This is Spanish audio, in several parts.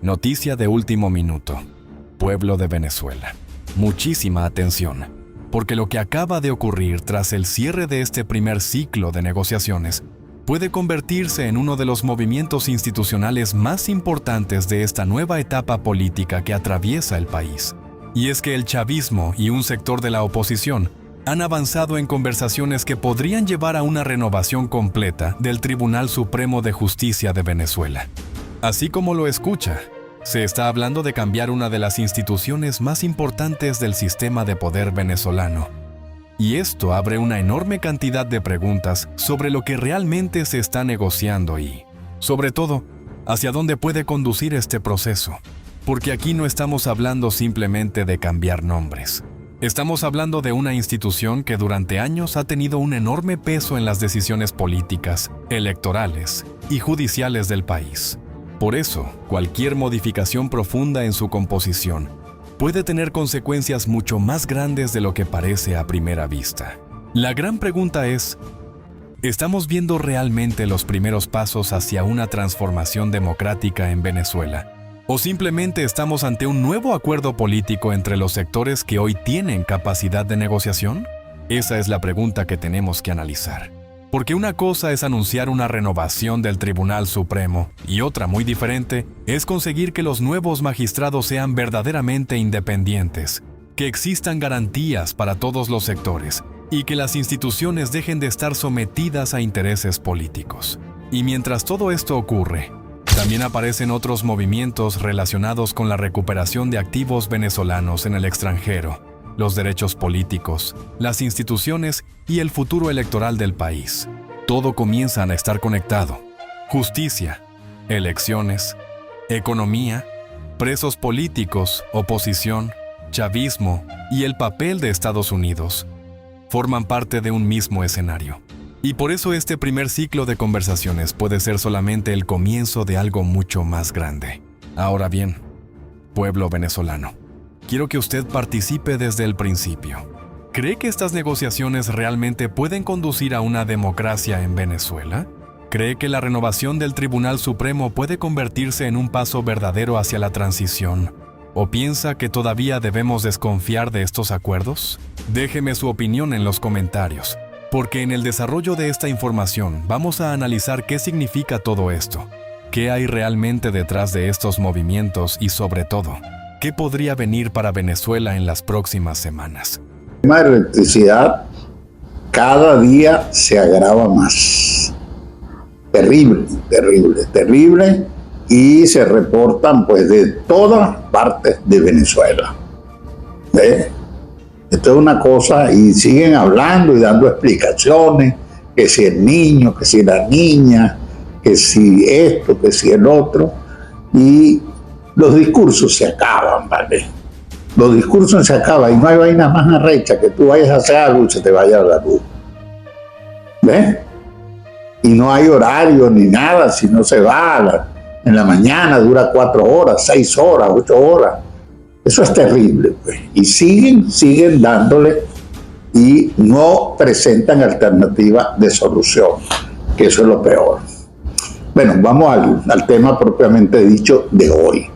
Noticia de último minuto. Pueblo de Venezuela. Muchísima atención, porque lo que acaba de ocurrir tras el cierre de este primer ciclo de negociaciones puede convertirse en uno de los movimientos institucionales más importantes de esta nueva etapa política que atraviesa el país. Y es que el chavismo y un sector de la oposición han avanzado en conversaciones que podrían llevar a una renovación completa del Tribunal Supremo de Justicia de Venezuela. Así como lo escucha, se está hablando de cambiar una de las instituciones más importantes del sistema de poder venezolano. Y esto abre una enorme cantidad de preguntas sobre lo que realmente se está negociando y, sobre todo, hacia dónde puede conducir este proceso. Porque aquí no estamos hablando simplemente de cambiar nombres. Estamos hablando de una institución que durante años ha tenido un enorme peso en las decisiones políticas, electorales y judiciales del país. Por eso, cualquier modificación profunda en su composición puede tener consecuencias mucho más grandes de lo que parece a primera vista. La gran pregunta es, ¿estamos viendo realmente los primeros pasos hacia una transformación democrática en Venezuela? ¿O simplemente estamos ante un nuevo acuerdo político entre los sectores que hoy tienen capacidad de negociación? Esa es la pregunta que tenemos que analizar. Porque una cosa es anunciar una renovación del Tribunal Supremo y otra muy diferente es conseguir que los nuevos magistrados sean verdaderamente independientes, que existan garantías para todos los sectores y que las instituciones dejen de estar sometidas a intereses políticos. Y mientras todo esto ocurre, también aparecen otros movimientos relacionados con la recuperación de activos venezolanos en el extranjero, los derechos políticos, las instituciones y el futuro electoral del país. Todo comienza a estar conectado. Justicia, elecciones, economía, presos políticos, oposición, chavismo y el papel de Estados Unidos forman parte de un mismo escenario. Y por eso este primer ciclo de conversaciones puede ser solamente el comienzo de algo mucho más grande. Ahora bien, pueblo venezolano, quiero que usted participe desde el principio. ¿Cree que estas negociaciones realmente pueden conducir a una democracia en Venezuela? ¿Cree que la renovación del Tribunal Supremo puede convertirse en un paso verdadero hacia la transición? ¿O piensa que todavía debemos desconfiar de estos acuerdos? Déjeme su opinión en los comentarios, porque en el desarrollo de esta información vamos a analizar qué significa todo esto, qué hay realmente detrás de estos movimientos y sobre todo, ¿qué podría venir para Venezuela en las próximas semanas? El tema de electricidad cada día se agrava más. Terrible, terrible, terrible. Y se reportan pues de todas partes de Venezuela. ¿Ve? Esto es una cosa y siguen hablando y dando explicaciones, que si el niño, que si la niña, que si esto, que si el otro. Y los discursos se acaban, ¿vale? Los discursos se acaban y no hay vaina más arrecha que tú vayas a hacer algo y se te vaya la luz. ¿Ves? Y no hay horario ni nada, si no se va en la mañana, dura 4 horas, 6 horas, 8 horas. Eso es terrible, pues. Y siguen dándole y no presentan alternativa de solución, que eso es lo peor. Bueno, vamos al tema propiamente dicho de hoy.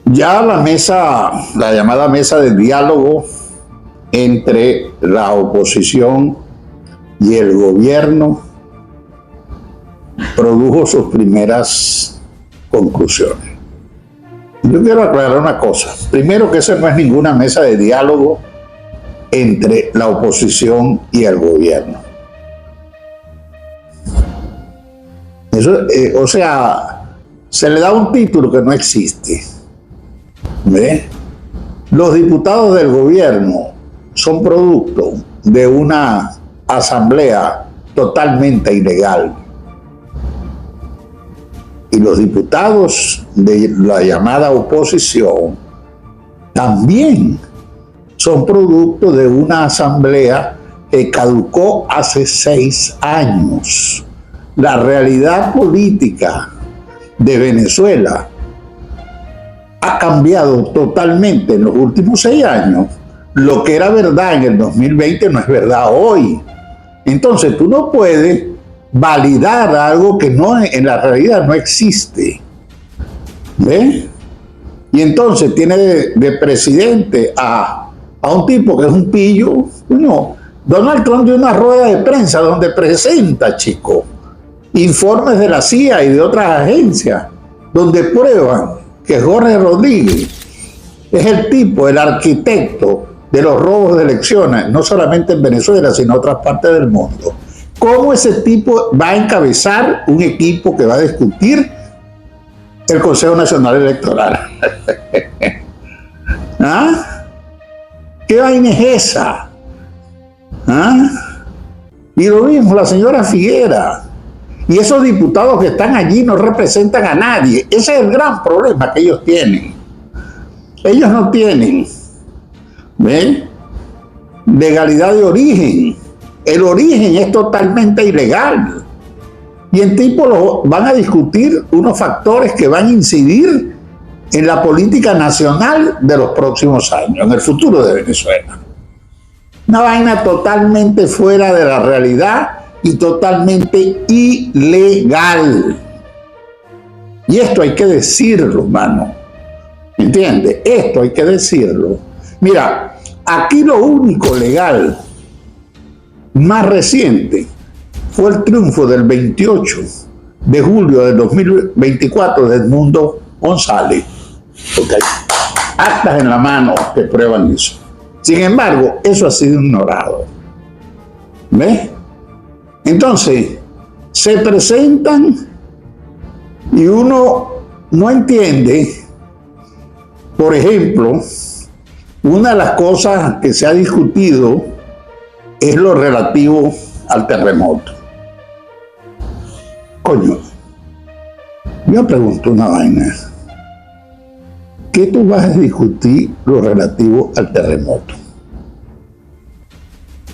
Ya la llamada mesa de diálogo entre la oposición y el gobierno produjo sus primeras conclusiones. Yo quiero aclarar una cosa. Primero, que esa no es ninguna mesa de diálogo entre la oposición y el gobierno. Eso, o sea, se le da un título que no existe. ¿Ve? Los diputados del gobierno son producto de una asamblea totalmente ilegal. Y los diputados de la llamada oposición también son producto de una asamblea que caducó hace 6 años. La realidad política de Venezuela ha cambiado totalmente en los últimos 6 años. Lo que era verdad en el 2020 no es verdad hoy. Entonces tú no puedes validar algo que no, en la realidad no existe. ¿Ve? Y entonces tiene de presidente a un tipo que es un pillo. No, Donald Trump dio una rueda de prensa donde presenta, chico, informes de la CIA y de otras agencias, donde prueban que Jorge Rodríguez es el tipo, el arquitecto de los robos de elecciones, no solamente en Venezuela, sino en otras partes del mundo. ¿Cómo ese tipo va a encabezar un equipo que va a discutir el Consejo Nacional Electoral? ¿Ah? ¿Qué vaina es esa? ¿Ah? Y lo mismo la señora Figuera. Y esos diputados que están allí no representan a nadie. Ese es el gran problema que ellos tienen. Ellos no tienen, ¿ve?, legalidad de origen. El origen es totalmente ilegal. Y en tipo van a discutir unos factores que van a incidir en la política nacional de los próximos años, en el futuro de Venezuela. Una vaina totalmente fuera de la realidad y totalmente ilegal. Y esto hay que decirlo, hermano. ¿Entiendes? Esto hay que decirlo. Mira, aquí lo único legal más reciente fue el triunfo del 28 de julio de 2024 de Edmundo González. Porque hay actas en la mano que prueban eso. Sin embargo, eso ha sido ignorado. ¿Ves? Entonces, se presentan y uno no entiende. Por ejemplo, una de las cosas que se ha discutido es lo relativo al terremoto. Coño, yo pregunto una vaina. ¿Qué tú vas a discutir lo relativo al terremoto?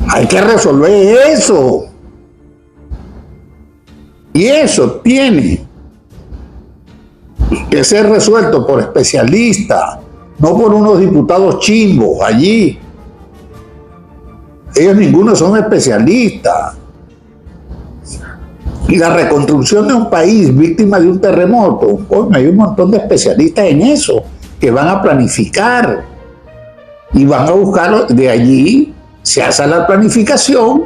Hay que resolver eso. Y eso tiene que ser resuelto por especialistas, no por unos diputados chimbos allí. Ellos ninguno son especialistas. Y la reconstrucción de un país víctima de un terremoto, coño, hay un montón de especialistas en eso que van a planificar y van a buscar de allí, se hace la planificación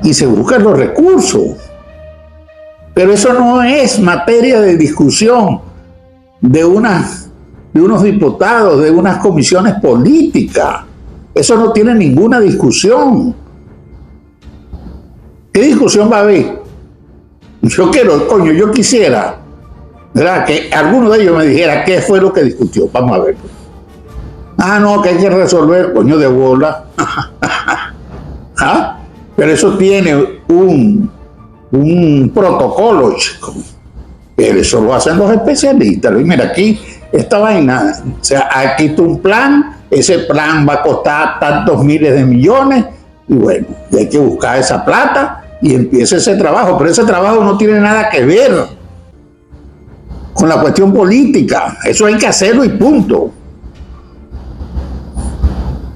y se buscan los recursos. Pero eso no es materia de discusión de unos diputados, de unas comisiones políticas. Eso no tiene ninguna discusión. ¿Qué discusión va a haber? Yo quisiera, ¿verdad?, que alguno de ellos me dijera qué fue lo que discutió. Vamos a ver. Ah, no, que hay que resolver, coño de bola. ¿Ah? Pero eso tiene un protocolo, chico. Pero eso lo hacen los especialistas. Y mira, aquí esta vaina, o sea, aquí está un plan, ese plan va a costar tantos miles de millones, y bueno, y hay que buscar esa plata y empieza ese trabajo. Pero ese trabajo no tiene nada que ver con la cuestión política. Eso hay que hacerlo y punto.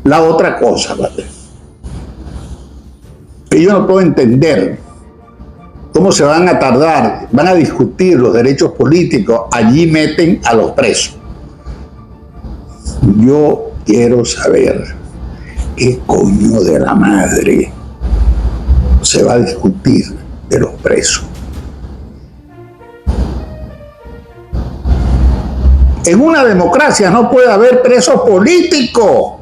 La otra cosa, ¿vale?, que yo no puedo entender cómo se van a tardar, van a discutir los derechos políticos, allí meten a los presos. Yo quiero saber qué coño de la madre se va a discutir de los presos. En una democracia no puede haber presos políticos.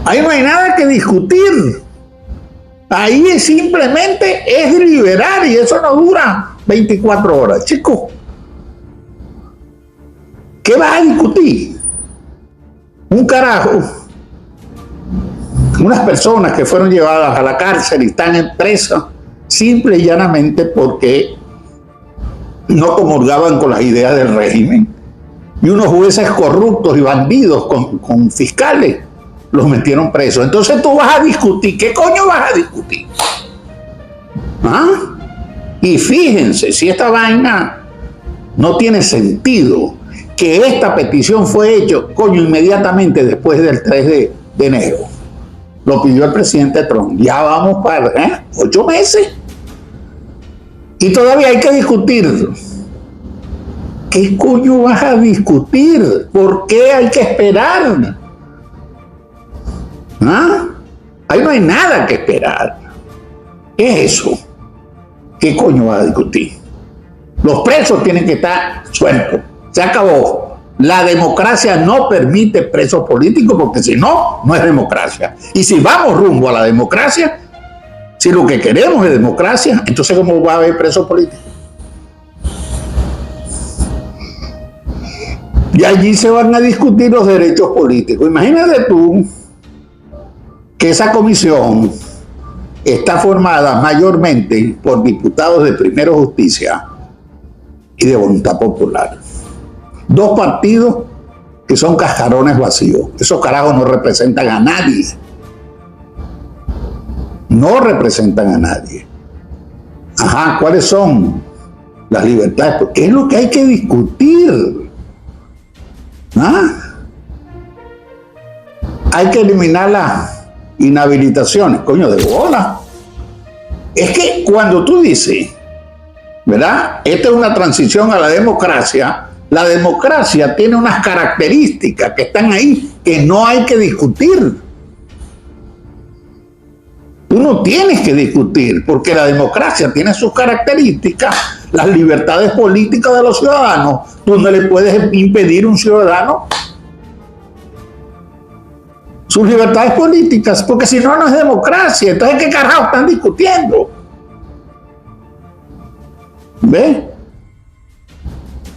Ahí no hay nada que discutir. Ahí simplemente es liberar y eso no dura 24 horas. Chicos, ¿qué vas a discutir? Un carajo. Unas personas que fueron llevadas a la cárcel y están en presa simple y llanamente porque no comulgaban con las ideas del régimen. Y unos jueces corruptos y bandidos con fiscales los metieron presos. Entonces tú vas a discutir. ¿Qué coño vas a discutir? ¿Ah? Y fíjense, si esta vaina no tiene sentido, que esta petición fue hecha, coño, inmediatamente después del 3 de enero. Lo pidió el presidente Trump. Ya vamos para 8 meses. Y todavía hay que discutir. ¿Qué coño vas a discutir? ¿Por qué hay que esperar? ¿Ah? Ahí no hay nada que esperar. ¿Qué es eso? ¿Qué coño vas a discutir? Los presos tienen que estar sueltos. Se acabó. La democracia no permite presos políticos porque si no, no es democracia. Y si vamos rumbo a la democracia, si lo que queremos es democracia, entonces ¿cómo va a haber presos políticos? Y allí se van a discutir los derechos políticos. Imagínate tú que esa comisión está formada mayormente por diputados de Primero Justicia y de Voluntad Popular. Dos partidos que son cascarones vacíos. Esos carajos no representan a nadie. No representan a nadie. Ajá, ¿cuáles son las libertades? Porque es lo que hay que discutir. ¿Ah? Hay que eliminar las inhabilitaciones. Coño, de bola. Es que cuando tú dices, ¿verdad? Esta es una transición a la democracia. La democracia tiene unas características que están ahí que no hay que discutir. Tú no tienes que discutir porque la democracia tiene sus características, las libertades políticas de los ciudadanos. Tú no le puedes impedir a un ciudadano sus libertades políticas porque si no, no es democracia. Entonces, ¿qué carajo están discutiendo? ¿Ves?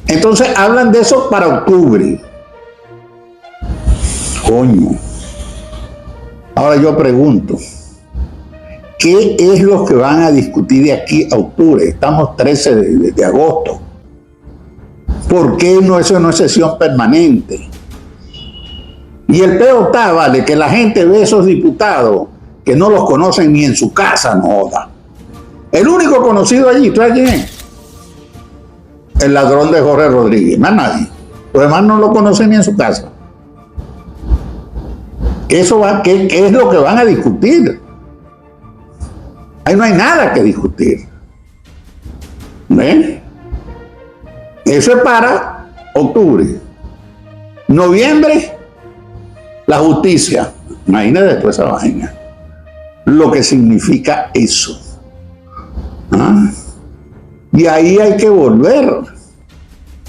Entonces hablan de eso para octubre. Coño. Ahora yo pregunto, ¿qué es lo que van a discutir de aquí a octubre? Estamos 13 de agosto. ¿Por qué eso no es sesión permanente? Y el peor está, vale, que la gente ve a esos diputados que no los conocen ni en su casa, no joda. El único conocido allí, ¿tú sabes quién es? El ladrón de Jorge Rodríguez, más nadie. Los demás no lo conocen ni en su casa. ¿Qué es lo que van a discutir? Ahí no hay nada que discutir. ¿Ven? Eso es para octubre. Noviembre, la justicia. Imagínate después esa vaina. Lo que significa eso. ¿Ah? Y ahí hay que volver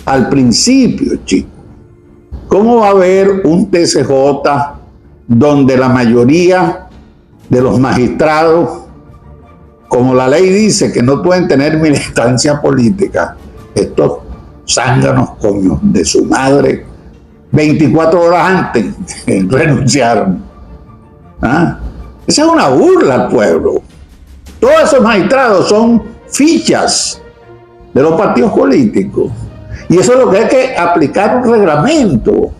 al principio, chicos. ¿Cómo va a haber un TCJ donde la mayoría de los magistrados, como la ley dice que no pueden tener militancia política, estos zánganos coños de su madre, 24 horas antes renunciaron? ¿Ah? Esa es una burla al pueblo. Todos esos magistrados son fichas de los partidos políticos. Y eso es lo que hay que aplicar un reglamento.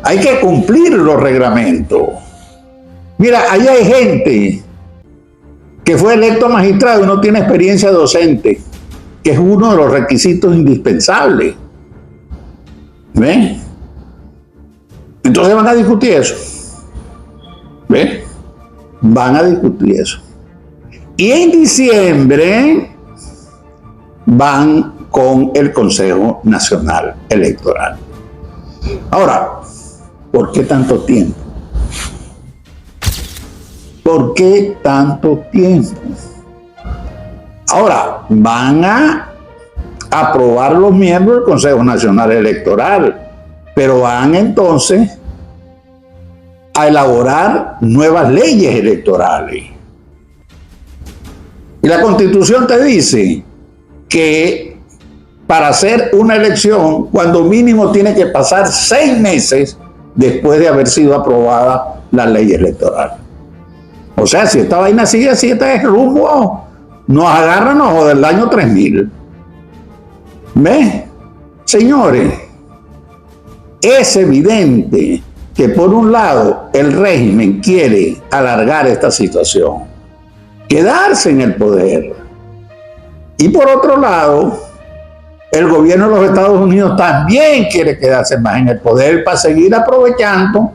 Hay que cumplir los reglamentos. Mira, ahí hay gente que fue electo magistrado y no tiene experiencia docente, que es uno de los requisitos indispensables. ¿Ves? Entonces van a discutir eso. ¿Ves? Van a discutir eso. Y en diciembre van con el Consejo Nacional Electoral. Ahora, ¿por qué tanto tiempo? ¿Por qué tanto tiempo? Ahora, van a aprobar los miembros del Consejo Nacional Electoral, pero van entonces a elaborar nuevas leyes electorales. Y la Constitución te dice que para hacer una elección, cuando mínimo tiene que pasar 6 meses después de haber sido aprobada la ley electoral. O sea, si esta vaina sigue así, este es rumbo, nos agarran del año 3000. ¿Ves? Señores, es evidente que por un lado el régimen quiere alargar esta situación, quedarse en el poder. Y por otro lado, el gobierno de los Estados Unidos también quiere quedarse más en el poder para seguir aprovechando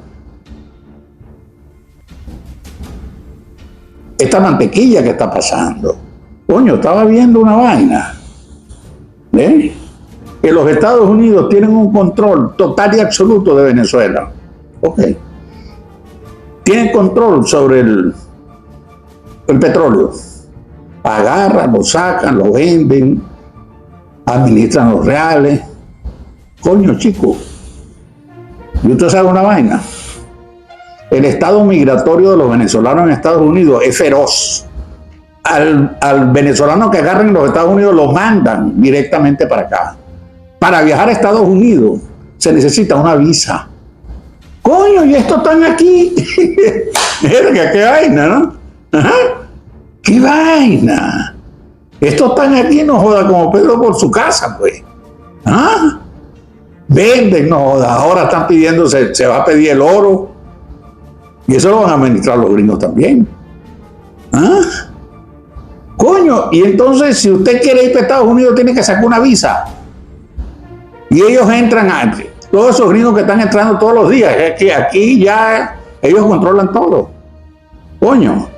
esta mantequilla que está pasando. Coño, estaba viendo una vaina. ¿Ves? que los Estados Unidos tienen un control total y absoluto de Venezuela. Ok. Tienen control sobre el petróleo. Agarran, lo sacan, lo venden, administran los reales. Coño, chico. ¿Y usted sabe una vaina? El estado migratorio de los venezolanos en Estados Unidos es feroz. Al venezolano que agarren en los Estados Unidos lo mandan directamente para acá. Para viajar a Estados Unidos se necesita una visa. Coño, y estos están aquí. Qué vaina, ¿no? Ajá. ¡Qué vaina! Estos están aquí, no joda, como Pedro por su casa, pues. ¿Ah? Venden, no joda. Ahora están pidiendo, se va a pedir el oro. Y eso lo van a administrar los gringos también. ¿Ah? Coño, y entonces si usted quiere ir para Estados Unidos tiene que sacar una visa. Y ellos entran antes. Todos esos gringos que están entrando todos los días. Es que aquí ya ellos controlan todo. Coño.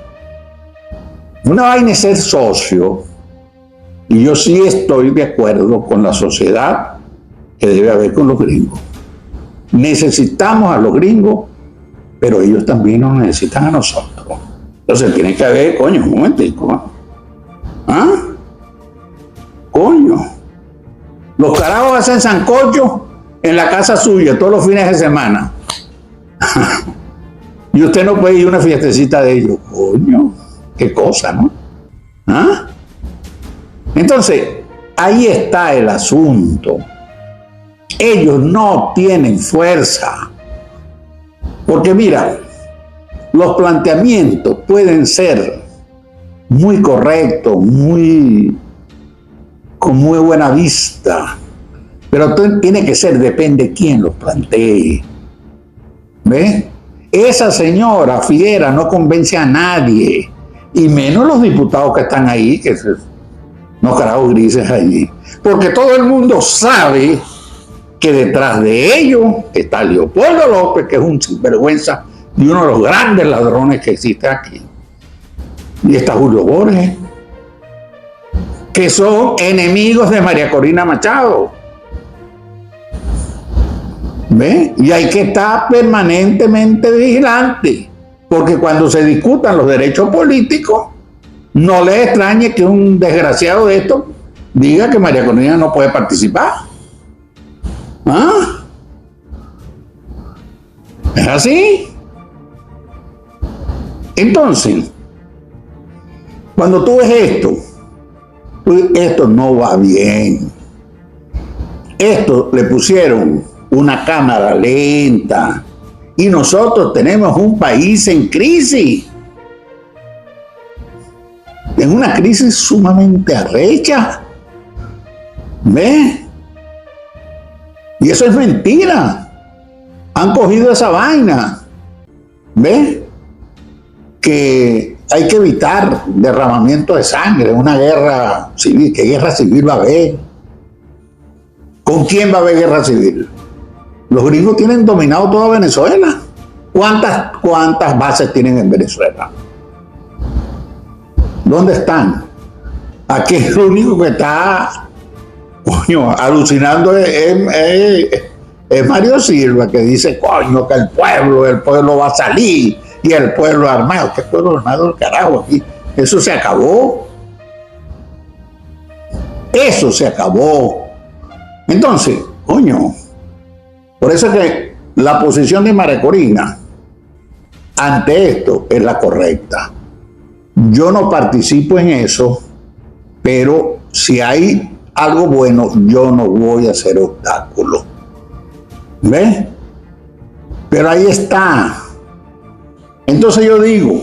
Una vaina es ser socio. Y yo sí estoy de acuerdo con la sociedad que debe haber con los gringos. Necesitamos a los gringos, pero ellos también nos necesitan a nosotros. Entonces tiene que haber, coño, un momentico. ¿Ah? Coño. Los carajos hacen sancocho en la casa suya todos los fines de semana. Y usted no puede ir a una fiestecita de ellos. Coño, qué cosa, ¿no? ¿Ah? Entonces, ahí está el asunto. Ellos no tienen fuerza. Porque mira, los planteamientos pueden ser muy correctos, con muy buena vista, pero tiene que ser, depende quién los plantee. ¿Ves? Esa señora Figuera no convence a nadie, y menos los diputados que están ahí, que son los carajos grises allí, porque todo el mundo sabe que detrás de ellos está Leopoldo López, que es un sinvergüenza y uno de los grandes ladrones que existe aquí. Y está Julio Borges, que son enemigos de María Corina Machado. ¿Ve? Y hay que estar permanentemente vigilante, porque cuando se discutan los derechos políticos, no les extrañe que un desgraciado de estos diga que María Corina no puede participar. ¿Ah? ¿Es así? Entonces, cuando tú ves esto, esto no va bien. Esto le pusieron una cámara lenta y nosotros tenemos un país en crisis. En una crisis sumamente arrecha. ¿Ves? Y eso es mentira. Han cogido esa vaina. ¿Ves? Que hay que evitar derramamiento de sangre, una guerra civil. ¿Qué guerra civil va a haber? ¿Con quién va a haber guerra civil? Los gringos tienen dominado toda Venezuela. ¿Cuántas bases tienen en Venezuela? ¿Dónde están? Aquí el único que está, coño, alucinando es Mario Silva, que dice, coño, que el pueblo va a salir, y el pueblo armado. ¿Qué pueblo armado del carajo aquí? Eso se acabó. Eso se acabó. Entonces, coño, por eso es que la posición de María Corina ante esto es la correcta. Yo no participo en eso, pero si hay algo bueno, yo no voy a hacer obstáculo. ¿Ves? Pero ahí está. Entonces yo digo,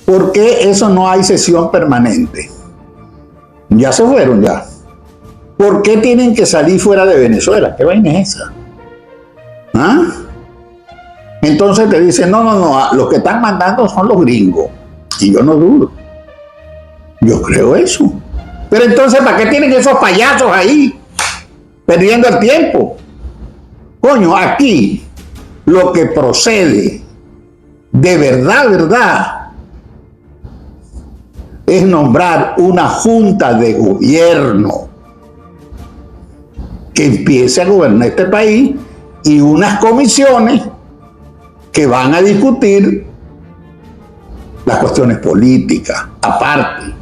¿por qué eso no hay sesión permanente? Ya se fueron ya. ¿Por qué tienen que salir fuera de Venezuela? ¿Qué vaina es esa? ¿Ah? Entonces te dicen, no, los que están mandando son los gringos. Y yo no dudo. Yo creo eso. Pero entonces, ¿para qué tienen esos payasos ahí? Perdiendo el tiempo. Coño, aquí lo que procede de verdad, es nombrar una junta de gobierno que empiece a gobernar este país y unas comisiones que van a discutir las cuestiones políticas, aparte.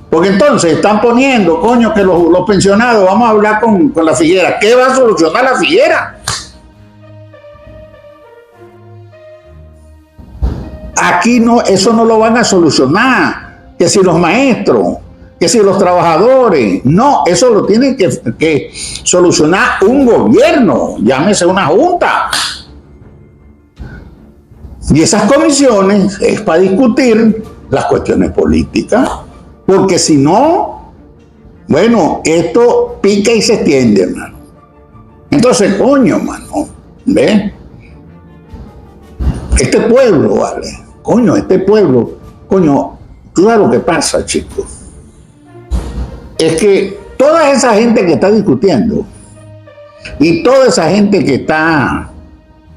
Porque entonces están poniendo, coño, que los pensionados, vamos a hablar con la Figuera. ¿Qué va a solucionar la Figuera? Aquí no, eso no lo van a solucionar. Que si los maestros, que si los trabajadores, no, eso lo tiene que solucionar un gobierno, llámese una junta. Y esas comisiones es para discutir las cuestiones políticas, porque si no, bueno, esto pica y se extiende, hermano. Entonces, coño, hermano, ¿ves? Este pueblo, vale, coño, este pueblo, coño, claro que pasa, chicos. Es que toda esa gente que está discutiendo y toda esa gente que está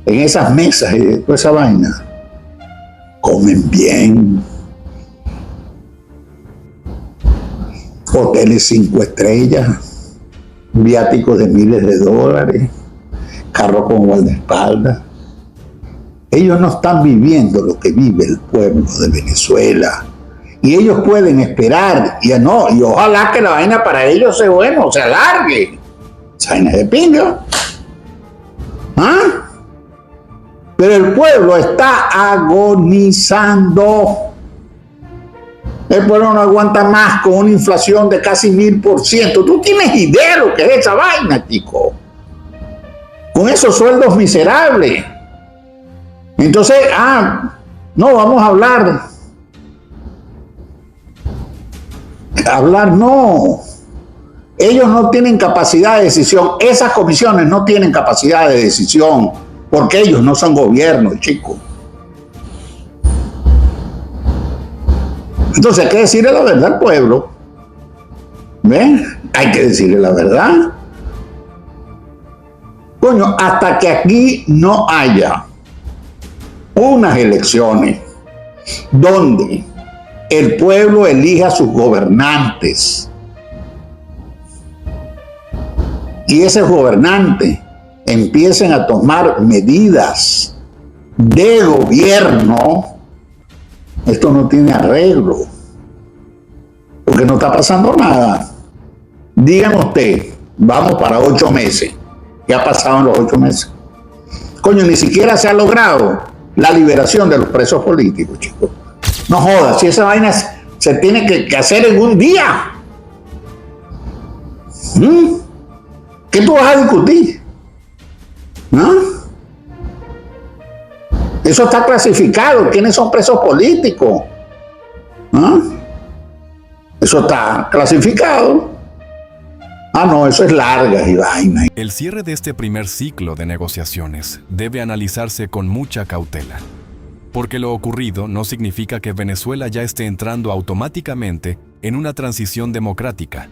en esas mesas y toda esa vaina, comen bien, hoteles 5 estrellas, viáticos de miles de dólares, carros con guardaespaldas. Ellos no están viviendo lo que vive el pueblo de Venezuela. Y ellos pueden esperar, y ojalá que la vaina para ellos sea bueno, se alargue. Esa vaina es de pinga. ¿Ah? Pero el pueblo está agonizando. El pueblo no aguanta más con una inflación de casi 1000%. ¿Tú tienes idea de lo que es esa vaina, chico? Con esos sueldos miserables. Entonces, no, vamos a hablar. Hablar no. Ellos no tienen capacidad de decisión. Esas comisiones no tienen capacidad de decisión porque ellos no son gobierno, chicos. Entonces hay que decirle la verdad al pueblo. ¿Ven? Hay que decirle la verdad. Coño, hasta que aquí no haya unas elecciones donde el pueblo elija a sus gobernantes y esos gobernantes empiecen a tomar medidas de gobierno, esto no tiene arreglo, porque no está pasando nada. Díganme usted, vamos para 8 meses. ¿Qué ha pasado en los 8 meses? Coño, ni siquiera se ha logrado la liberación de los presos políticos, chicos. No jodas, si esa vaina se tiene que hacer en un día. ¿Qué tú vas a discutir? ¿No? Eso está clasificado. ¿Quiénes son presos políticos? ¿No? Eso está clasificado. No, eso es larga y vaina. El cierre de este primer ciclo de negociaciones debe analizarse con mucha cautela, porque lo ocurrido no significa que Venezuela ya esté entrando automáticamente en una transición democrática,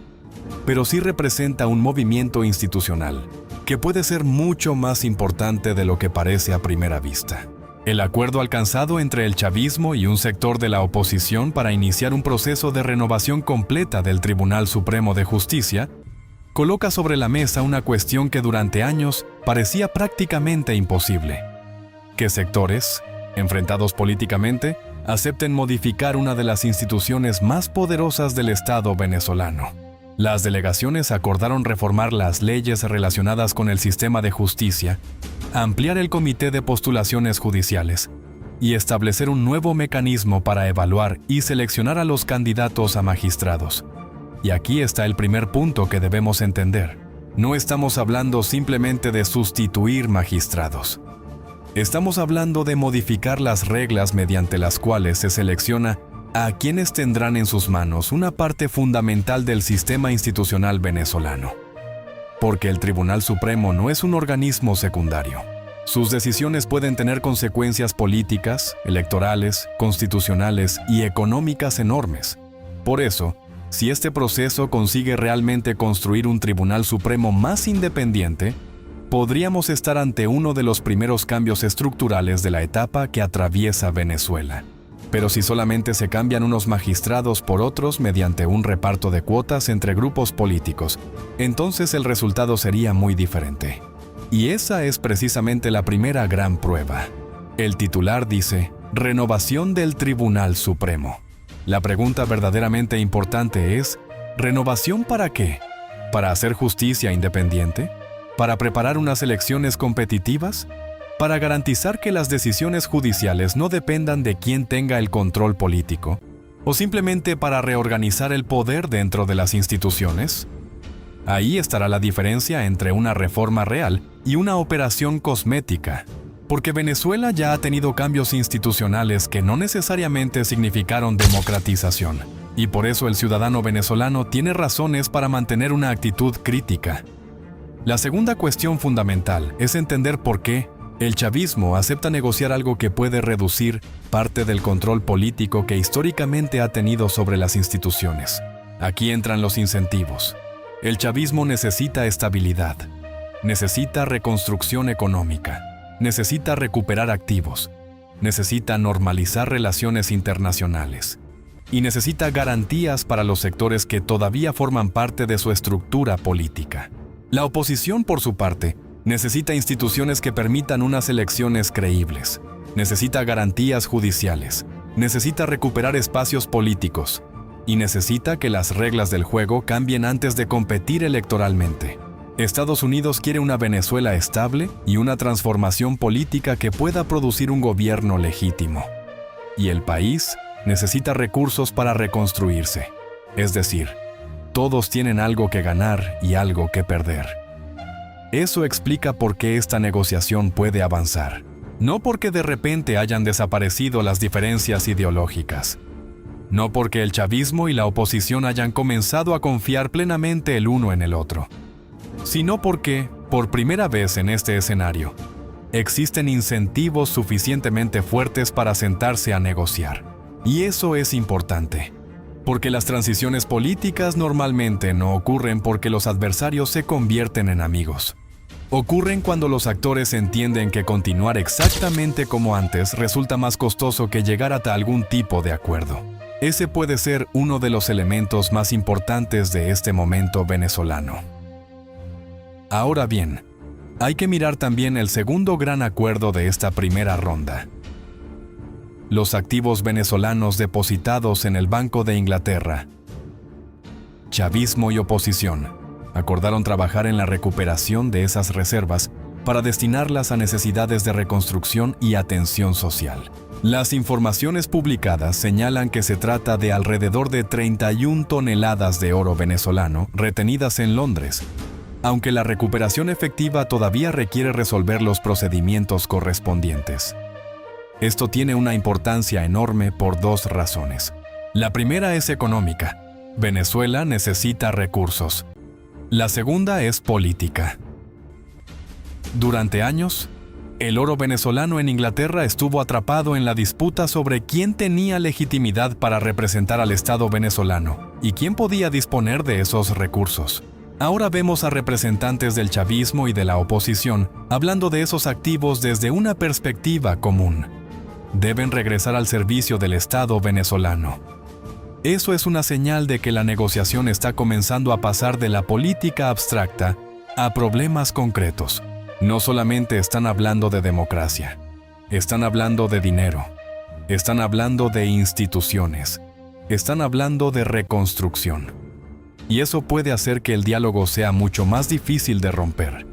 pero sí representa un movimiento institucional que puede ser mucho más importante de lo que parece a primera vista. El acuerdo alcanzado entre el chavismo y un sector de la oposición para iniciar un proceso de renovación completa del Tribunal Supremo de Justicia coloca sobre la mesa una cuestión que durante años parecía prácticamente imposible: que sectores, enfrentados políticamente, acepten modificar una de las instituciones más poderosas del Estado venezolano. Las delegaciones acordaron reformar las leyes relacionadas con el sistema de justicia, ampliar el comité de postulaciones judiciales y establecer un nuevo mecanismo para evaluar y seleccionar a los candidatos a magistrados. Y aquí está el primer punto que debemos entender. No estamos hablando simplemente de sustituir magistrados. Estamos hablando de modificar las reglas mediante las cuales se selecciona a quienes tendrán en sus manos una parte fundamental del sistema institucional venezolano. Porque el Tribunal Supremo no es un organismo secundario. Sus decisiones pueden tener consecuencias políticas, electorales, constitucionales y económicas enormes. Por eso, si este proceso consigue realmente construir un Tribunal Supremo más independiente, podríamos estar ante uno de los primeros cambios estructurales de la etapa que atraviesa Venezuela. Pero si solamente se cambian unos magistrados por otros mediante un reparto de cuotas entre grupos políticos, entonces el resultado sería muy diferente. Y esa es precisamente la primera gran prueba. El titular dice, renovación del Tribunal Supremo. La pregunta verdaderamente importante es, ¿renovación para qué? ¿Para hacer justicia independiente? ¿Para preparar unas elecciones competitivas? ¿Para garantizar que las decisiones judiciales no dependan de quién tenga el control político? ¿O simplemente para reorganizar el poder dentro de las instituciones? Ahí estará la diferencia entre una reforma real y una operación cosmética, porque Venezuela ya ha tenido cambios institucionales que no necesariamente significaron democratización, y por eso el ciudadano venezolano tiene razones para mantener una actitud crítica. La segunda cuestión fundamental es entender por qué el chavismo acepta negociar algo que puede reducir parte del control político que históricamente ha tenido sobre las instituciones. Aquí entran los incentivos. El chavismo necesita estabilidad, necesita reconstrucción económica, necesita recuperar activos, necesita normalizar relaciones internacionales y necesita garantías para los sectores que todavía forman parte de su estructura política. La oposición, por su parte, necesita instituciones que permitan unas elecciones creíbles, necesita garantías judiciales, necesita recuperar espacios políticos y necesita que las reglas del juego cambien antes de competir electoralmente. Estados Unidos quiere una Venezuela estable y una transformación política que pueda producir un gobierno legítimo. Y el país necesita recursos para reconstruirse. Es decir, todos tienen algo que ganar y algo que perder. Eso explica por qué esta negociación puede avanzar. No porque de repente hayan desaparecido las diferencias ideológicas. No porque el chavismo y la oposición hayan comenzado a confiar plenamente el uno en el otro. Sino porque, por primera vez en este escenario, existen incentivos suficientemente fuertes para sentarse a negociar. Y eso es importante, porque las transiciones políticas normalmente no ocurren porque los adversarios se convierten en amigos. Ocurren cuando los actores entienden que continuar exactamente como antes resulta más costoso que llegar hasta algún tipo de acuerdo. Ese puede ser uno de los elementos más importantes de este momento venezolano. Ahora bien, hay que mirar también el segundo gran acuerdo de esta primera ronda. Los activos venezolanos depositados en el Banco de Inglaterra. Chavismo y oposición acordaron trabajar en la recuperación de esas reservas para destinarlas a necesidades de reconstrucción y atención social. Las informaciones publicadas señalan que se trata de alrededor de 31 toneladas de oro venezolano retenidas en Londres, aunque la recuperación efectiva todavía requiere resolver los procedimientos correspondientes. Esto tiene una importancia enorme por dos razones. La primera es económica. Venezuela necesita recursos. La segunda es política. Durante años, el oro venezolano en Inglaterra estuvo atrapado en la disputa sobre quién tenía legitimidad para representar al Estado venezolano y quién podía disponer de esos recursos. Ahora vemos a representantes del chavismo y de la oposición hablando de esos activos desde una perspectiva común. Deben regresar al servicio del Estado venezolano. Eso es una señal de que la negociación está comenzando a pasar de la política abstracta a problemas concretos. No solamente están hablando de democracia, están hablando de dinero, están hablando de instituciones, están hablando de reconstrucción. Y eso puede hacer que el diálogo sea mucho más difícil de romper,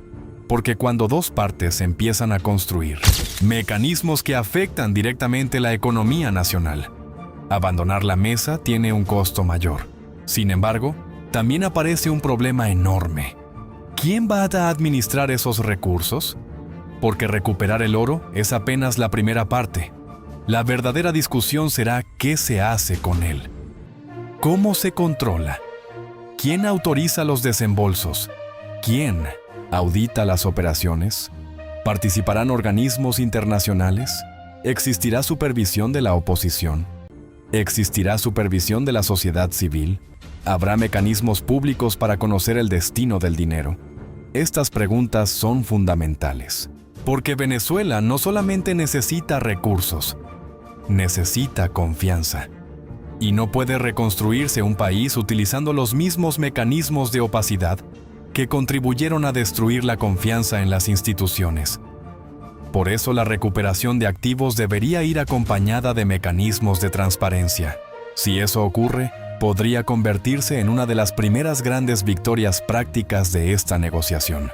porque cuando dos partes empiezan a construir mecanismos que afectan directamente la economía nacional, abandonar la mesa tiene un costo mayor. Sin embargo, también aparece un problema enorme. ¿Quién va a administrar esos recursos? Porque recuperar el oro es apenas la primera parte. La verdadera discusión será qué se hace con él. ¿Cómo se controla? ¿Quién autoriza los desembolsos? ¿Quién audita las operaciones? ¿Participarán organismos internacionales? ¿Existirá supervisión de la oposición? ¿Existirá supervisión de la sociedad civil? ¿Habrá mecanismos públicos para conocer el destino del dinero? Estas preguntas son fundamentales, porque Venezuela no solamente necesita recursos, necesita confianza. Y no puede reconstruirse un país utilizando los mismos mecanismos de opacidad que contribuyeron a destruir la confianza en las instituciones. Por eso la recuperación de activos debería ir acompañada de mecanismos de transparencia. Si eso ocurre, podría convertirse en una de las primeras grandes victorias prácticas de esta negociación.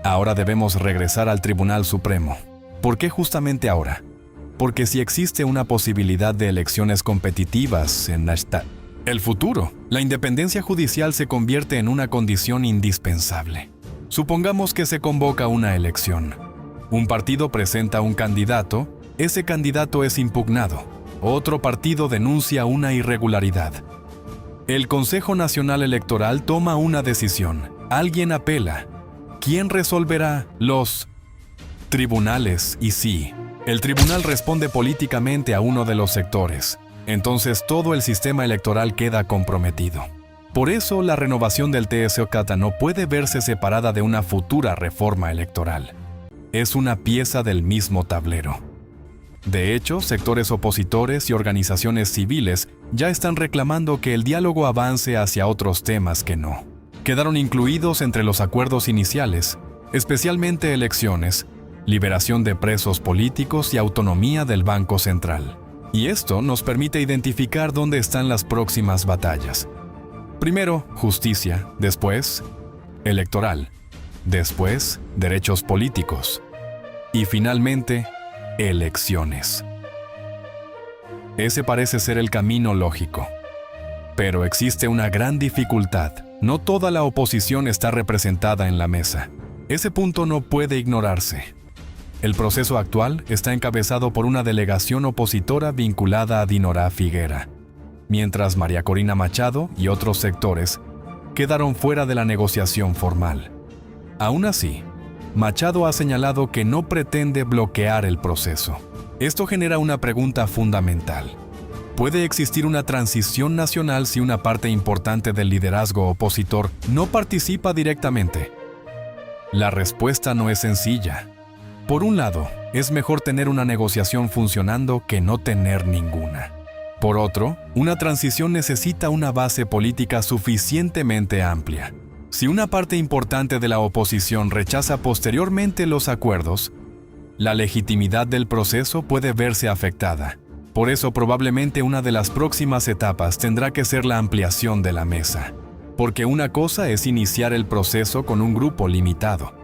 Ahora debemos regresar al Tribunal Supremo. ¿Por qué justamente ahora? Porque si existe una posibilidad de elecciones competitivas en el futuro, la independencia judicial se convierte en una condición indispensable. Supongamos que se convoca una elección. Un partido presenta un candidato, ese candidato es impugnado. Otro partido denuncia una irregularidad. El Consejo Nacional Electoral toma una decisión. Alguien apela. ¿Quién resolverá? Los tribunales. Y sí, el tribunal responde políticamente a uno de los sectores. Entonces todo el sistema electoral queda comprometido. Por eso la renovación del TSOCATA no puede verse separada de una futura reforma electoral. Es una pieza del mismo tablero. De hecho, sectores opositores y organizaciones civiles ya están reclamando que el diálogo avance hacia otros temas que no quedaron incluidos entre los acuerdos iniciales, especialmente elecciones, liberación de presos políticos y autonomía del Banco Central. Y esto nos permite identificar dónde están las próximas batallas. Primero, justicia, después, electoral, después, derechos políticos y finalmente, elecciones. Ese parece ser el camino lógico. Pero existe una gran dificultad. No toda la oposición está representada en la mesa. Ese punto no puede ignorarse. El proceso actual está encabezado por una delegación opositora vinculada a Dinorah Figuera, mientras María Corina Machado y otros sectores quedaron fuera de la negociación formal. Aún así, Machado ha señalado que no pretende bloquear el proceso. Esto genera una pregunta fundamental. ¿Puede existir una transición nacional si una parte importante del liderazgo opositor no participa directamente? La respuesta no es sencilla. Por un lado, es mejor tener una negociación funcionando que no tener ninguna. Por otro, una transición necesita una base política suficientemente amplia. Si una parte importante de la oposición rechaza posteriormente los acuerdos, la legitimidad del proceso puede verse afectada. Por eso probablemente una de las próximas etapas tendrá que ser la ampliación de la mesa. Porque una cosa es iniciar el proceso con un grupo limitado.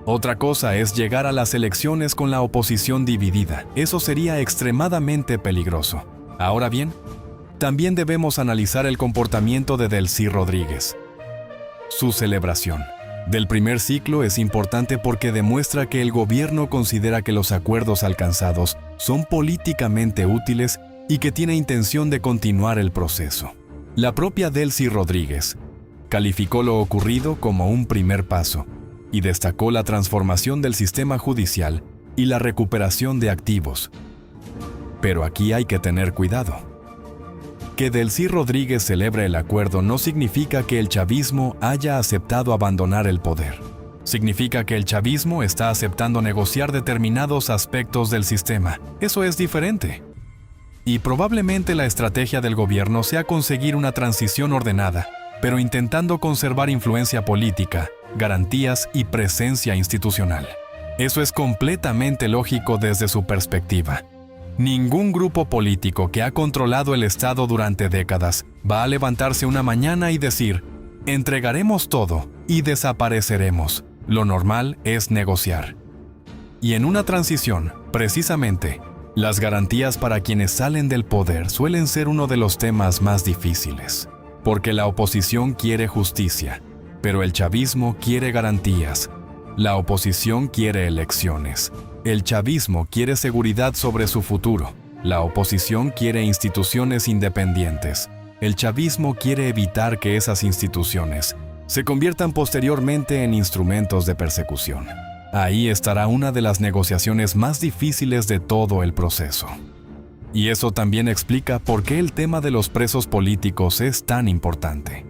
Otra cosa es llegar a las elecciones con la oposición dividida. Eso sería extremadamente peligroso. Ahora bien, también debemos analizar el comportamiento de Delcy Rodríguez. Su celebración del primer ciclo es importante porque demuestra que el gobierno considera que los acuerdos alcanzados son políticamente útiles y que tiene intención de continuar el proceso. La propia Delcy Rodríguez calificó lo ocurrido como un primer paso y destacó la transformación del sistema judicial y la recuperación de activos. Pero aquí hay que tener cuidado. Que Delcy Rodríguez celebre el acuerdo no significa que el chavismo haya aceptado abandonar el poder. Significa que el chavismo está aceptando negociar determinados aspectos del sistema. Eso es diferente. Y probablemente la estrategia del gobierno sea conseguir una transición ordenada, pero intentando conservar influencia política, garantías y presencia institucional. Eso es completamente lógico desde su perspectiva. Ningún grupo político que ha controlado el Estado durante décadas va a levantarse una mañana y decir, entregaremos todo y desapareceremos. Lo normal es negociar. Y en una transición, precisamente, las garantías para quienes salen del poder suelen ser uno de los temas más difíciles. Porque la oposición quiere justicia, pero el chavismo quiere garantías. La oposición quiere elecciones. El chavismo quiere seguridad sobre su futuro. La oposición quiere instituciones independientes. El chavismo quiere evitar que esas instituciones se conviertan posteriormente en instrumentos de persecución. Ahí estará una de las negociaciones más difíciles de todo el proceso. Y eso también explica por qué el tema de los presos políticos es tan importante.